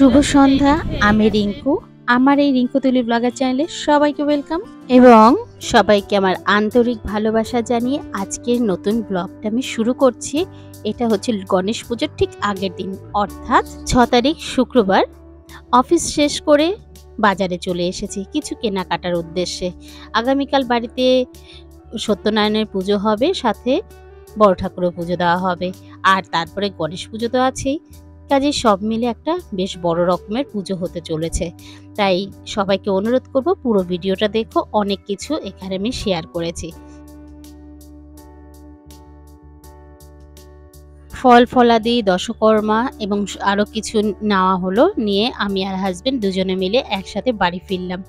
শুভ সন্ধ্যা। আমি রিঙ্কু। আমার এই রিঙ্কু তুলি ব্লগার চ্যানেলে সবাইকে ওয়েলকাম এবং সবাইকে আমার আন্তরিক ভালোবাসা জানিয়ে আজকের নতুন ব্লগটা আমি শুরু করছি। এটা হচ্ছে গণেশ পুজোর ঠিক আগের দিন, অর্থাৎ 6 তারিখ শুক্রবার। অফিস শেষ করে বাজারে চলে এসেছি কিছু কেনাকাটার উদ্দেশ্যে। আগামীকাল বাড়িতে সত্যনারায়ণের পুজো হবে, সাথে বড় ঠাকুরের পুজো দেওয়া হবে, আর তারপরে গণেশ পুজো তো আছেই। কাজে সব মিলে একটা বেশ বড় রকমের পুজো হতে চলেছে। তাই সবাইকে অনুরোধ করব পুরো ভিডিওটা দেখো, অনেক কিছু এখানে আমি শেয়ার করেছি। ফল ফলাদি, দশকর্মা এবং আরও কিছু নেওয়া হলো। নিয়ে আমি আর হাজবেন্ড দুজনে মিলে একসাথে বাড়ি ফিরলাম।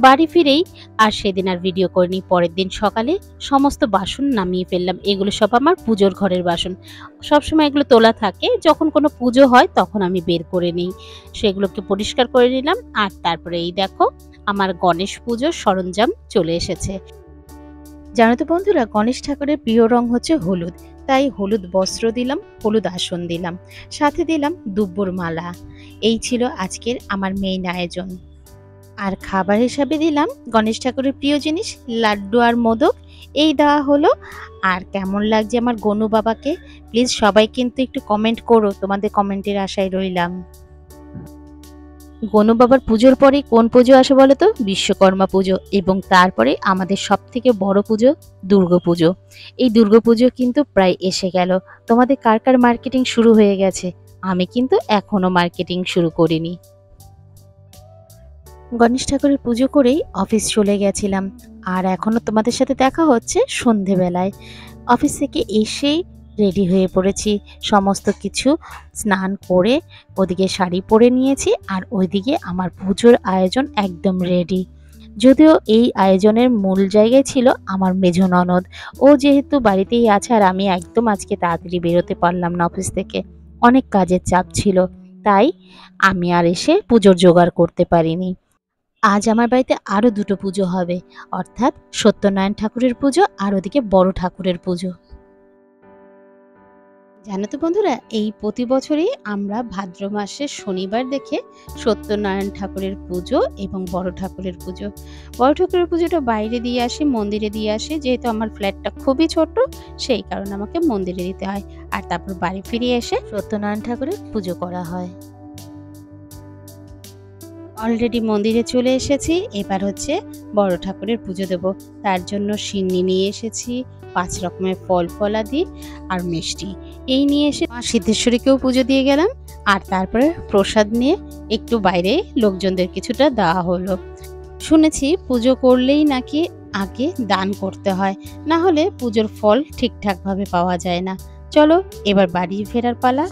বাড়ি ফিরেই আর সেদিন আর ভিডিও করিনি। পরের দিন সকালে সমস্ত বাসন নামিয়ে ফেললাম। এগুলো সব আমার পুজোর ঘরের বাসন। সবসময় এগুলো তোলা থাকে, যখন কোনো পুজো হয় তখন আমি বের করে নিই। সেগুলোকে পরিষ্কার করে নিলাম। আর তারপরে এই দেখো আমার গণেশ পুজোর সরঞ্জাম চলে এসেছে। জানো তো বন্ধুরা, গণেশ ঠাকুরের প্রিয় রং হচ্ছে হলুদ। তাই হলুদ বস্ত্র দিলাম, হলুদ আসন দিলাম, সাথে দিলাম দুব্বুর মালা। এই ছিল আজকের আমার মেইন আয়োজন। আর খাবার হিসাবে দিলাম গণেশ ঠাকুরের প্রিয় জিনিস লাড্ডু আর মোদক, এই দেওয়া হলো। আর কেমন লাগছে আমার গনু বাবাকে, প্লিজ সবাই কিন্তু একটু কমেন্ট করো, তোমাদের কমেন্টের আশায় রইলাম। গনু বাবার পুজোর পরে কোন পুজো আসে বলো তো? বিশ্বকর্মা পুজো। এবং তারপরে আমাদের সব থেকে বড় পুজো দুর্গাপুজো। এই দুর্গাপুজো কিন্তু প্রায় এসে গেল। তোমাদের কার কার মার্কেটিং শুরু হয়ে গেছে? আমি কিন্তু এখনো মার্কেটিং শুরু করিনি। গণেশ ঠাকুরের পুজো করেই অফিস চলে গেছিলাম। আর এখনো তোমাদের সাথে দেখা হচ্ছে সন্ধেবেলায়। অফিস থেকে এসেই রেডি হয়ে পড়েছি, সমস্ত কিছু স্নান করে ওদিকে শাড়ি পরে নিয়েছি। আর ওইদিকে আমার পুজোর আয়োজন একদম রেডি। যদিও এই আয়োজনের মূল জায়গায় ছিল আমার মেজ ননদ। ও যেহেতু বাড়িতেই আছে, আর আমি একদম আজকে তাড়াতাড়ি বেরোতে পারলাম না অফিস থেকে, অনেক কাজের চাপ ছিল। তাই আমি আর এসে পুজোর জোগাড় করতে পারিনি। আজ আমার বাড়িতে আরও দুটো পুজো হবে, অর্থাৎ সত্যনারায়ণ ঠাকুরের পুজো আর ওদিকে বড় ঠাকুরের পুজো। জানো তো বন্ধুরা, এই প্রতি বছরই আমরা ভাদ্র মাসের শনিবার দেখে সত্যনারায়ণ ঠাকুরের পুজো এবং বড় ঠাকুরের পুজো। বড় ঠাকুরের পুজোটা বাইরে দিয়ে আসি, মন্দিরে দিয়ে আসি। যেহেতু আমার ফ্ল্যাটটা খুবই ছোট, সেই কারণে আমাকে মন্দিরে দিতে হয়। আর তারপর বাড়ি ফিরে এসে সত্যনারায়ণ ঠাকুরের পুজো করা হয়। অলরেডি মন্দিরে চলে এসেছি, এবার হচ্ছে বড় ঠাকুরের পুজো দেব। তার জন্য সিন্নি নিয়ে এসেছি, 5 রকমের ফল ফলাদি আর মিষ্টি। এই নিয়ে এসে মা সিদ্ধেশ্বরীকেও পুজো দিয়ে গেলাম। আর তারপরে প্রসাদ নিয়ে একটু বাইরে লোকজনদের কিছুটা দেওয়া হলো। শুনেছি পুজো করলেই নাকি আগে দান করতে হয়, না হলে পুজোর ফল ঠিকঠাকভাবে পাওয়া যায় না। চলো এবার বাড়ি ফেরার পালা।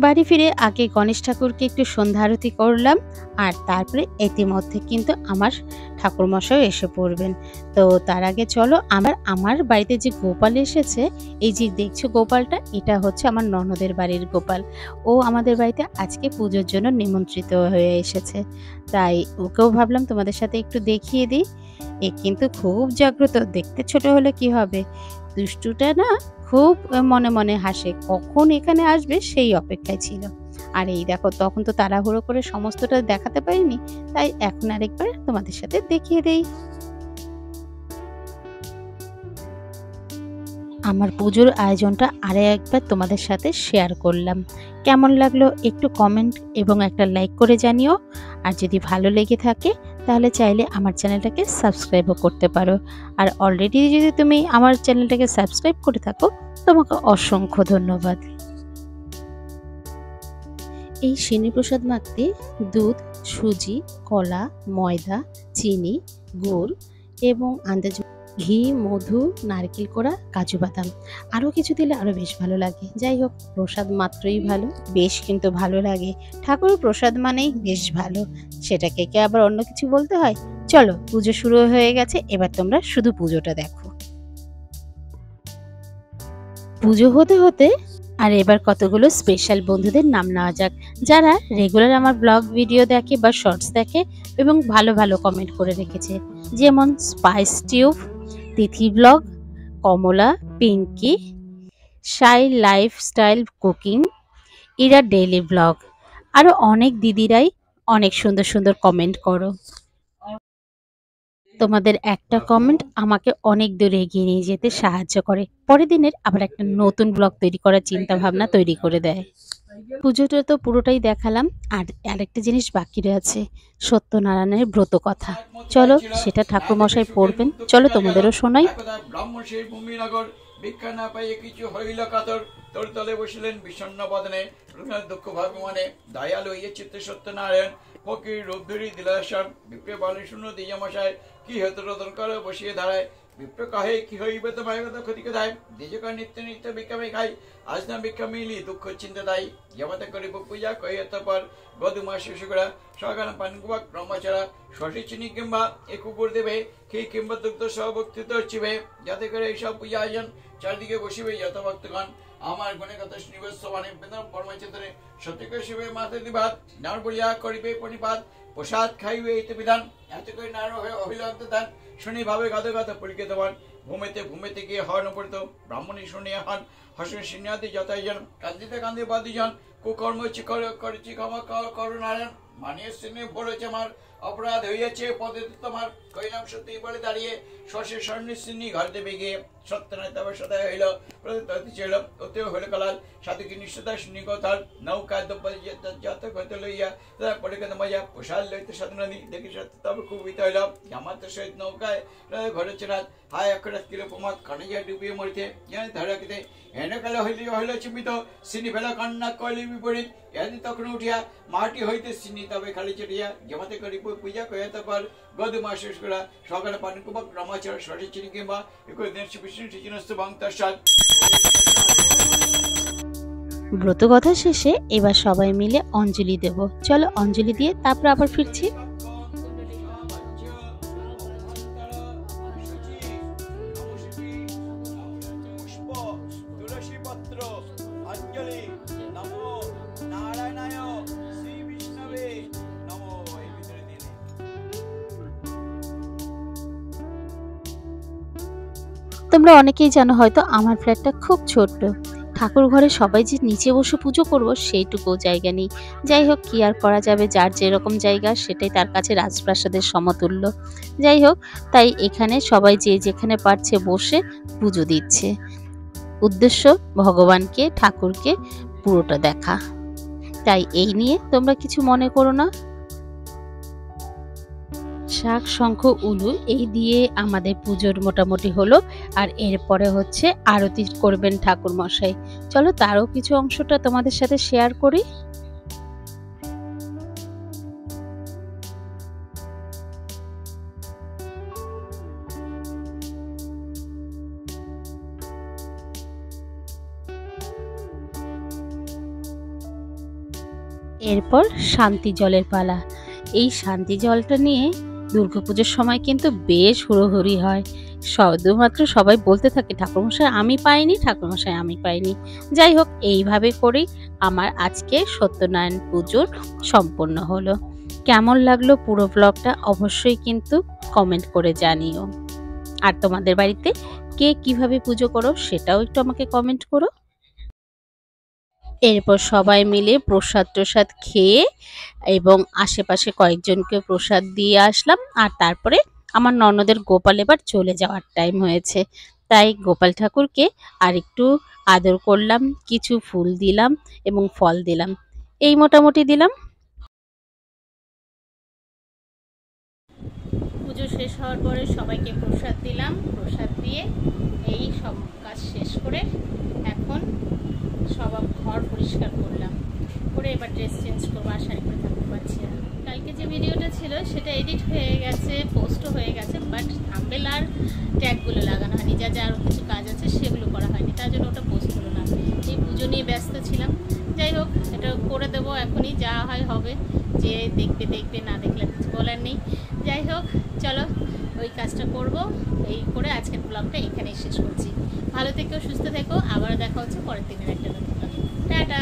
বাড়ি ফিরে আগে গণেশ ঠাকুরকে একটু সন্ধ্যা আরতি করলাম। আর তারপরে ইতিমধ্যে কিন্তু আমার ঠাকুরমশাই এসে পড়বেন। তো তার আগে চলো আমার বাড়িতে যে গোপাল এসেছে, এই যে দেখছো গোপালটা, এটা হচ্ছে আমার ননদের বাড়ির গোপাল। ও আমাদের বাড়িতে আজকে পুজোর জন্য নিমন্ত্রিত হয়ে এসেছে। তাই ওকেও ভাবলাম তোমাদের সাথে একটু দেখিয়ে দিই। এ কিন্তু খুব জাগ্রত, দেখতে ছোট হলে কি হবে, দুষ্টুটা না খুব মনে মনে হাসে, কখন এখানে আসবে সেই অপেক্ষায় ছিল। আর এই দেখো, তখন তো তাড়াহুড়ো করে সমস্তটা দেখাতে পারিনি, তাই এখন আরেকবার তোমাদের সাথে দেখিয়ে দেই। আমার পুজোর আয়োজনটা আরে একবার তোমাদের সাথে শেয়ার করলাম। কেমন লাগলো একটু কমেন্ট এবং একটা লাইক করে জানিও। আর যদি ভালো লেগে থাকে তাহলে চাইলে আমার চ্যানেলটাকে সাবস্ক্রাইবও করতে পারো। আর অলরেডি যদি তুমি আমার চ্যানেলটাকে সাবস্ক্রাইব করে থাকো, তোমাকে অসংখ্য ধন্যবাদ। এই সিন্নি প্রসাদ মাখতে দুধ, সুজি, কলা, ময়দা, চিনি, গুড় এবং আন্দাজ ঘি, মধু, নারকেল কোড়া, কাজু বাদাম, আরও কিছু দিলে আরও বেশ ভালো লাগে। যাই হোক, প্রসাদ মাত্রই ভালো, বেশ কিন্তু ভালো লাগে। ঠাকুরের প্রসাদ মানেই বেশ ভালো, সেটাকে কে আবার অন্য কিছু বলতে হয়? চলো, পুজো শুরু হয়ে গেছে, এবার তোমরা শুধু পুজোটা দেখো। পুজো হতে হতে আর এবার কতগুলো স্পেশাল বন্ধুদের নাম নেওয়া যাক, যারা রেগুলার আমার ব্লগ ভিডিও দেখে বা শর্টস দেখে এবং ভালো ভালো কমেন্ট করে রেখেছে। যেমন স্পাইস টিউব, তিথি ব্লগ, কমলা, পিঙ্কি, সাই lifestyle cooking, Ira daily blog. আরও অনেক দিদিরাই অনেক সুন্দর সুন্দর কমেন্ট করো। তোমাদের একটা কমেন্ট আমাকে অনেক দূর এগিয়ে নিয়ে যেতে সাহায্য করে, পরের দিনের আবার একটা নতুন ব্লগ তৈরি করার চিন্তা ভাবনা তৈরি করে দেয়। পুজোটা তো পুরোটাই দেখালাম, আর আরেকটা জিনিস বাকি রয়েছে, সত্যনারায়ণের ব্রত কথা। চলো সেটা ঠাকুরমশাই পড়বেন, চলো তোমাদেরও শোনাই। ব্রাহ্মণ সেই ভূমিনগর ভিক্ষা না পাইয়ে কিছু হইল কাতর, তোর তলে বসিলেন বিষণ্ণ বদনে, দুঃখ ভাবিমানে দয়ালু ইয়ে চিত্তে সত্যনারায়ণ, ফকির রূপ ধরি দিলাসার, বিপ্রে বলে শুনো দিয়ামশায়, কি হেতু রোদন করে বসিয়ে দাঁড়ায়, বিপ্র কহে কি হইবে তোমায় কথা ক্ষতি কোথায়, দ্বিজকার নিত্য নিত্য ভিক্ষামে খাই, আজ না ভিক্ষা মিলি দুঃখ চিন্তা দায়ী, জমাতে করিব পূজা কহিয়া তারপর গদুমা শিশুরা সকাল পানকুবা ক্রমাচারা শশী চিনি কিংবা এ কুকুর দেবে, কি কিংবা দুগ্ধ সহভক্তিত চিবে, যাতে করে এইসব পূজা আয়োজন চারদিকে বসিবে যত ভক্তগণ, আমার গণে কথা শুনিবে সবানে বেদন পরমাচেতনে, সত্যকে শিবে মাতে দিবাদ নার বলিয়া করিবে পরিপাত, প্রসাদ খাইবে এইতে বিধান, এত করে নার অভিলব্ধ দান, শুনি ভাবে গাদে গাদা পরিকে দেবান, ঘুমেতে গিয়ে হর্ণ পড়িত, ব্রাহ্মণী শুনিয়া হন হসন সিনিয়াদি যথাইজন, কান্দিতে কান্দে বাদিজন, কুকর্ম করেছি ক্ষমা করুণারায়ণ, মানিয়ে শ্রেণী বলেছে আমার অপরাধ হইয়াছে পদে তোমার, কইলাম সত্যি বলে দাঁড়িয়ে শশে স্বর্ণশ্রেণী ঘর দেবে গিয়ে, সত্যনারায়ণ তবে সদায় হইল প্রতি ছিল অতিও হইল কালাল, সাধুকে নিশ্চয়তা শুনি কথাল, নৌকা যত কত লইয়া তারা পড়ে কেন মজা, পোষাল লইতে সাধনানি দেখি সত্য তবে কুবিত হইল, জামাত সহিত নৌকায় ঘরে চেরাত, হায় অক্ষরাত কিলো প্রমাদ কানিয়া ডুবিয়ে মরিতে জানি ধরাকিতে, হেনে কালে হইল চিমিত সিনি ফেলা কান্না কইলে বিপরীত, এদি তখন উঠিয়া মাটি হইতে সিনি তবে খালি চড়িয়া, জমাতে করি পূজা কহিয়া তারপর গদুমা শেষ করা সকালে পানি কুবা ক্রমাচার সঠিক চিনি কিংবা একুশ দিন বিষ্ণু ঠিচিনস্ত বাং তার সাথ। ব্রত কথা শেষে এবার সবাই মিলে অঞ্জলি দেব, চলো অঞ্জলি দিয়ে তারপর আবার ফিরছি। তোমরা অনেকেই জানো হয়তো আমার ফ্ল্যাটটা খুব ছোট্ট, ঠাকুর ঘরে সবাই যে নিচে বসে পুজো করব সেইটুকু জায়গা নেই। যাই হোক কি আর করা যাবে, যার যেরকম জায়গা সেটাই তার কাছে রাজপ্রাসাদের সমতুল্য। যাই হোক তাই এখানে সবাই যে যেখানে পারছে বসে পুজো দিচ্ছে, উদ্দেশ্য ভগবানকে ঠাকুরকে পুরোটা দেখা, তাই এই নিয়ে তোমরা কিছু মনে করো না। শাক শঙ্খ উলু এই দিয়ে আমাদের পুজোর মোটামুটি হলো, আর এরপরে হচ্ছে আরতি করবেন ঠাকুর মশাই। চলো তারও কিছু অংশটা তোমাদের সাথে শেয়ার করি। এরপর শান্তি জলের পালা। এই শান্তি জলটা নিয়ে দুর্গাপুজোর সময় কিন্তু বেশ হুড়োহুড়ি হয়, শুধুমাত্র সবাই বলতে থাকে ঠাকুরমশাই আমি পাইনি, ঠাকুরমশাই আমি পাইনি। যাই হোক এইভাবে করেই আমার আজকে সত্যনারায়ণ পুজোর সম্পন্ন হলো। কেমন লাগলো পুরো ব্লগটা অবশ্যই কিন্তু কমেন্ট করে জানিও, আর তোমাদের বাড়িতে কে কিভাবে পুজো করো সেটাও একটু আমাকে কমেন্ট করো। এরপর সবাই মিলে প্রসাদ খেয়ে এবং আশেপাশে কয়েকজনকে প্রসাদ দিয়ে আসলাম, আর তারপরে আমার ননদের গোপাল এবার চলে যাওয়ার টাইম হয়েছে, তাই গোপাল ঠাকুরকে আর একটু আদর করলাম, কিছু ফুল দিলাম এবং ফল দিলাম, এই মোটামুটি দিলাম। পুজো শেষ হওয়ার পরে সবাইকে প্রসাদ দিলাম, প্রসাদ দিয়ে এই সব কাজ শেষ করে এখন সব ঘর পরিষ্কার করলাম, করে এবার ড্রেস চেঞ্জ করবো, আর শাড়ি পরে থাকতে পারছি না। কালকে যে ভিডিওটা ছিল সেটা এডিট হয়ে গেছে, পোস্টও হয়ে গেছে, বাট থাম্বনেল আর ট্যাগগুলো লাগানো হয়নি, যা যা আরও কিছু কাজ আছে সেগুলো করা হয়নি, তার জন্য ওটা পোস্ট হলো না। এই পুজো নিয়ে ব্যস্ত ছিলাম। যাই হোক এটা করে দেবো এখনই, যা হয় হবে, যে দেখবে না দেখলে কিছু বলার নেই। যাই হোক চলো ওই কাজটা করব, এই করে আজকের ব্লগটা এখানেই শেষ করছি। ভালো থেকো, সুস্থ থেকো, আবার দেখা হচ্ছে পরের দিনের একটা নতুন ব্লগে। টাটা।